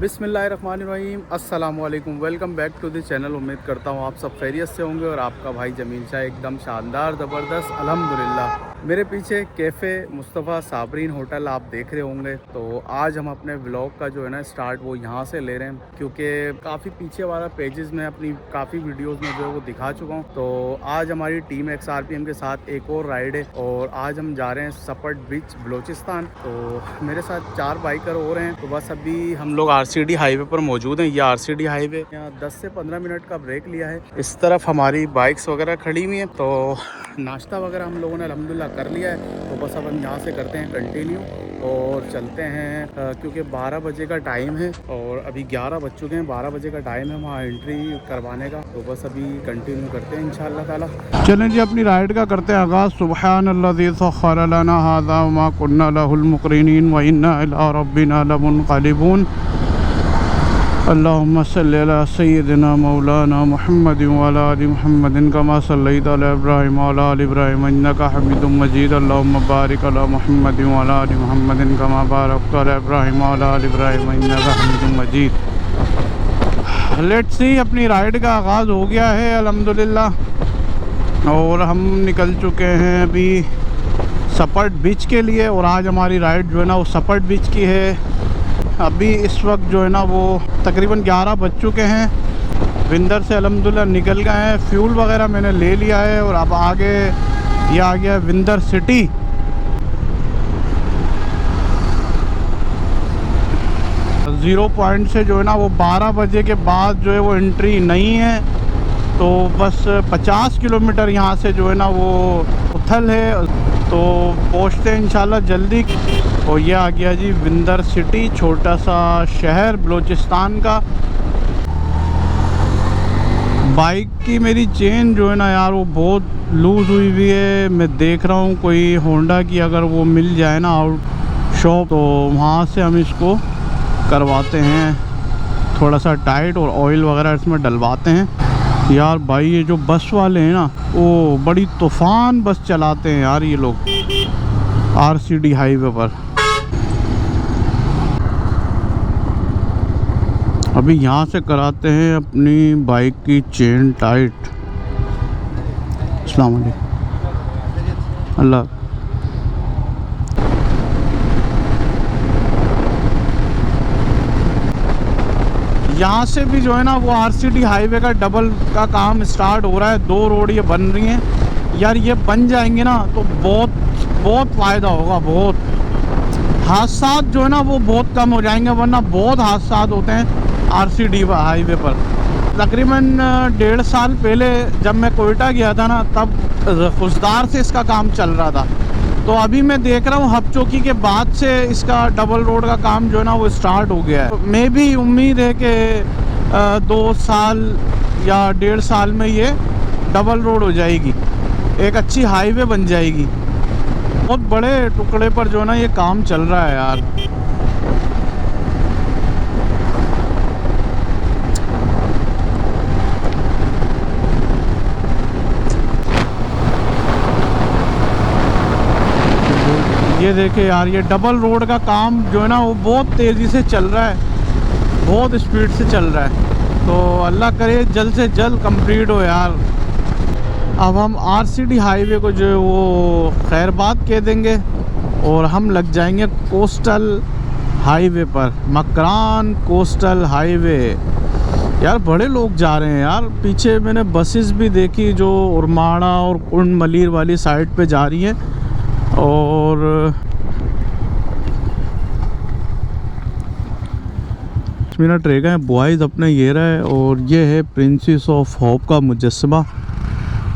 बिस्मिल्लाहिर्रहमानिर्रहीम, अस्सलाम वालेकुम। Welcome back to the channel. उम्मीद करता हूँ आप सब खैरियत से होंगे और आपका भाई जमील शाह एकदम शानदार ज़बरदस्त अल्हम्दुलिल्लाह। मेरे पीछे कैफ़े मुस्तफ़ा साबरीन होटल आप देख रहे होंगे। तो आज हम अपने व्लॉग का जो है ना स्टार्ट वो यहाँ से ले रहे हैं, क्योंकि काफ़ी पीछे वाला पेजेस में अपनी काफ़ी वीडियोस में जो है वो दिखा चुका हूँ। तो आज हमारी टीम XRPM के साथ एक और राइड है और आज हम जा रहे हैं सपट बीच बलोचिस्तान। तो मेरे साथ 4 बाइकर और हैं। तो बस अभी हम लोग RCD हाईवे पर मौजूद हैं। ये RCD हाईवे यहाँ 10 से 15 मिनट का ब्रेक लिया है। इस तरफ हमारी बाइक्स वगैरह खड़ी हुई हैं। तो नाश्ता वगैरह हम लोगों ने अल्हम्दुलिल्लाह कर लिया है। तो बस अब हम यहाँ से करते हैं कंटिन्यू और चलते हैं, क्योंकि 12 बजे का टाइम है और अभी 11 बज चुके हैं। 12 बजे का टाइम है वहाँ एंट्री करवाने का। तो बस अभी कंटिन्यू करते हैं इंशाअल्लाह ताला। चलें जी, अपनी राइड का करते हैं आगाज़। सुब्हानल्लज़ी सख़्ख़र लना हाज़ा व मा कुन्ना लहुल मुक़रिनीन व इन्ना इला रब्बिना लमुनक़लिबून। अल्लाहुम्मा सल्लि अला सय्यिदिना मौलाना मुहम्मद व अला आलि मुहम्मदिन कमा सल्लैता अला इब्राहीम व अला आलि इब्राहीम इन्नका हमीदुम मजीद। अल्लाहुम्मा बारिक अला मुहम्मद व अला आलि मुहम्मदिन कमा बारकता अला इब्राहीम व अला आलि इब्राहीम इन्नका हमीदुम मजीद। लेट्स सी, अपनी राइड का आगाज़ हो गया है अल्हम्दुलिल्लाह और हम निकल चुके हैं अभी सपट बीच के लिए। और आज हमारी राइड जो है ना वो सपट बीच की है। अभी इस वक्त जो है ना वो तकरीबन 11 बज चुके हैं। विंदर से अल्हम्दुलिल्लाह निकल गए हैं। फ्यूल वगैरह मैंने ले लिया है और अब आगे ये आ गया विंदर सिटी। ज़ीरो पॉइंट से जो है ना वो 12 बजे के बाद जो है वो एंट्री नहीं है। तो बस 50 किलोमीटर यहाँ से जो है ना वो उथल है। तो पहुँचते हैं इंशाल्लाह जल्दी। और ये आ गया जी विंदर सिटी, छोटा सा शहर बलूचिस्तान का। बाइक की मेरी चेन जो है ना यार वो बहुत लूज़ हुई है। मैं देख रहा हूँ कोई होंडा की अगर वो मिल जाए ना आउट शॉप, तो वहाँ से हम इसको करवाते हैं थोड़ा सा टाइट और ऑयल वगैरह इसमें डलवाते हैं। यार भाई ये जो बस वाले हैं ना वो बड़ी तूफ़ान बस चलाते हैं यार ये लोग RCD हाईवे पर। अभी यहाँ से कराते हैं अपनी बाइक की चेन टाइट। अस्सलाम वालेकुम। अल्लाह। यहाँ से भी जो है ना वो RCD हाईवे का डबल का काम स्टार्ट हो रहा है। 2 रोड ये बन रही हैं यार। ये बन जाएंगे ना तो बहुत फ़ायदा होगा। बहुत हादसा जो है ना वो बहुत कम हो जाएंगे, वरना बहुत हादसा होते हैं RCD हाईवे पर। तकरीबन 1.5 साल पहले जब मैं कोयटा गया था ना तब खुशदार से इसका काम चल रहा था। तो अभी मैं देख रहा हूँ हब चौकी के बाद से इसका डबल रोड का काम जो है ना वो स्टार्ट हो गया है। मैं भी उम्मीद है कि 2 साल या 1.5 साल में ये डबल रोड हो जाएगी, एक अच्छी हाईवे बन जाएगी। बहुत बड़े टुकड़े पर जो है ना ये काम चल रहा है यार। ये देखे यार, ये डबल रोड का काम जो है ना वो बहुत तेज़ी से चल रहा है, बहुत स्पीड से चल रहा है। तो अल्लाह करे जल्द से जल्द कंप्लीट हो यार। अब हम RCD हाईवे को जो है वो खैरबाद कह देंगे और हम लग जाएंगे कोस्टल हाईवे पर, मकरान कोस्टल हाईवे। यार बड़े लोग जा रहे हैं यार। पीछे मैंने बसेस भी देखी जो उरमाड़ा और कुंड मलीर वाली साइड पे जा रही हैं। और मेरा ट्रेक है बॉयज़ अपने ये रहा है। और ये है प्रिंसेस ऑफ होप का मुजस्समा।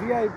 VIP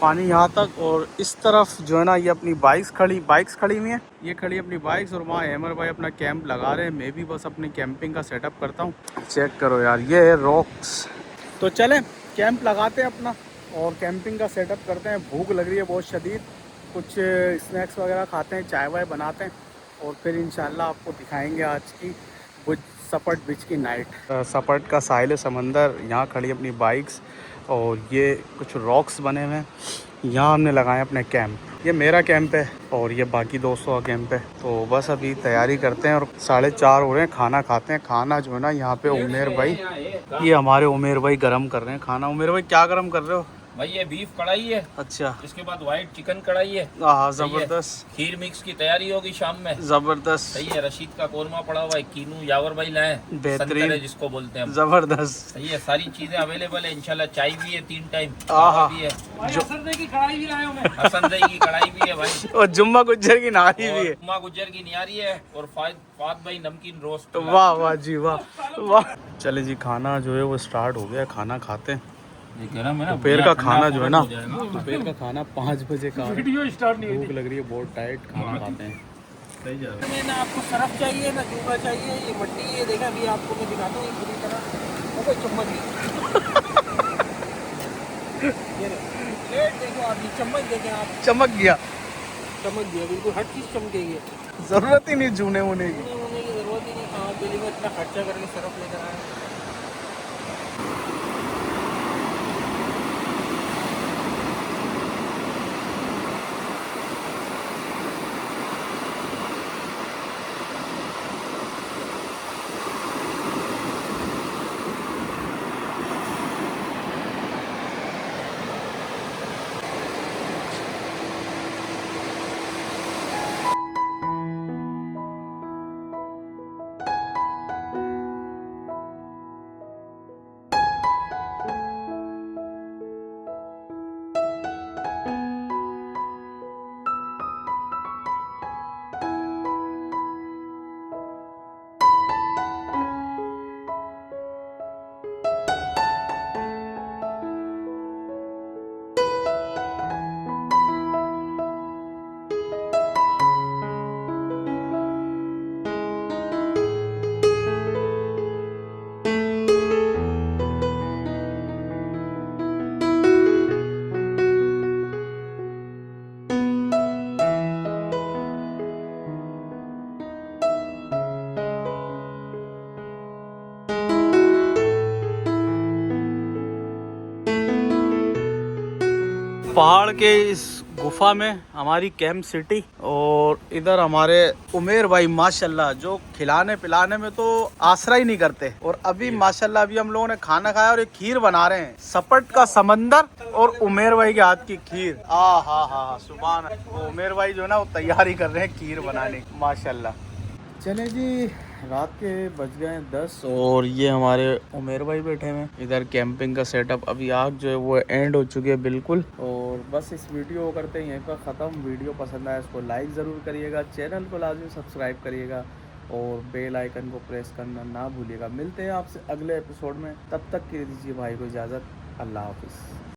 पानी यहाँ तक। और इस तरफ जो है ना ये अपनी बाइक्स खड़ी हुई हैं, ये खड़ी अपनी बाइक्स, और वहाँ अमर भाई अपना कैंप लगा रहे हैं। मैं भी बस अपनी कैंपिंग का सेटअप करता हूँ। चेक करो यार, ये है रॉक्स। तो चलें कैंप लगाते हैं अपना और कैंपिंग का सेटअप करते हैं। भूख लग रही है बहुत शदीद, कुछ स्नैक्स वगैरह खाते हैं, चाय वाय बनाते हैं, और फिर इंशाल्लाह आपको दिखाएंगे आज की सपट बीच की नाइट। सपट का साहिल समंदर, यहाँ खड़ी अपनी बाइक्स, और ये कुछ रॉक्स बने हुए हैं, यहाँ हमने लगाए अपने कैंप। ये मेरा कैंप है और ये बाकी दोस्तों का कैंप है। तो बस अभी तैयारी करते हैं और 4:30 हो रहे हैं, खाना खाते हैं। खाना जो है ना यहाँ पे उमेर भाई, ये हमारे उमेर भाई गरम कर रहे हैं खाना। उमेर भाई क्या गरम कर रहे हो भाई? ये बीफ कढ़ाई है। अच्छा, इसके बाद व्हाइट चिकन कढ़ाई है। हाँ जबरदस्त। खीर मिक्स की तैयारी होगी शाम में। जबरदस्त, सही है। रशीद का कोरमा पड़ा हुआ है, कीनू यावर भाई लाए, बेहतरीन, जिसको बोलते हैं हम। जबरदस्त। सही है, सारी चीजें अवेलेबल है इंशाल्लाह। चाय भी है 3 टाइम, आहा। भी है। हसन दही की कढ़ाई भी लाए हमें। हसन दही की कढ़ाई भी है भाई, और जुम्मा गुज्जर की नारी भी है। उम्मा गुज्जर की नियारी है, और फात भाई नमकीन रोस्ट। वाह वाह जी वाह वाह। चले जी, खाना जो है वो स्टार्ट हो गया, खाना खाते हैं। दोपहर का खाना जो है ना, दोपहर का खाना 5 बजे का। वीडियो स्टार्ट नहीं भूख लग रही है बहुत, टाइट खाना खाते हैं। सही जा रहा है। ना आपको सरफ चाहिए ना चूका चाहिए, ये मट्टी ये देखा अभी आपको मैं दिखाता हूँ पूरी तरह। वो कोई चम्मच ये प्लेट देखो आप, ये चम्मच देखें आप, चमक गया, चम्मच दिया बिल्कुल, हर चीज़ चमकेगी। जरूरत ही नहीं जूने होने की। होने की ज़रूरत ही नहीं। हाँ दिल्ली में इतना खर्चा करके सरफ लेकर आए। पहाड़ के इस गुफा में हमारी कैंप सिटी, और इधर हमारे उमेर भाई माशाल्लाह जो खिलाने पिलाने में तो आसरा ही नहीं करते। और अभी माशाल्लाह अभी हम लोगों ने खाना खाया और एक खीर बना रहे हैं, सपट का समंदर और उमेर भाई के हाथ की खीर। हाँ सुभान। उमेर भाई जो है ना वो तैयारी कर रहे हैं खीर बनाने की, माशाल्लाह। चले जी, रात के बज गए 10 और ये हमारे उमेर भाई बैठे हैं इधर कैंपिंग का सेटअप। अभी आग जो है वो एंड हो चुकी है बिल्कुल। और बस इस वीडियो को करते हैं यहीं पर ख़त्म। वीडियो पसंद आया इसको लाइक ज़रूर करिएगा, चैनल को लाजमी सब्सक्राइब करिएगा, और बेल आइकन को प्रेस करना ना भूलिएगा। मिलते हैं आपसे अगले एपिसोड में, तब तक के दीजिए भाई को इजाज़त। अल्लाह हाफिज़।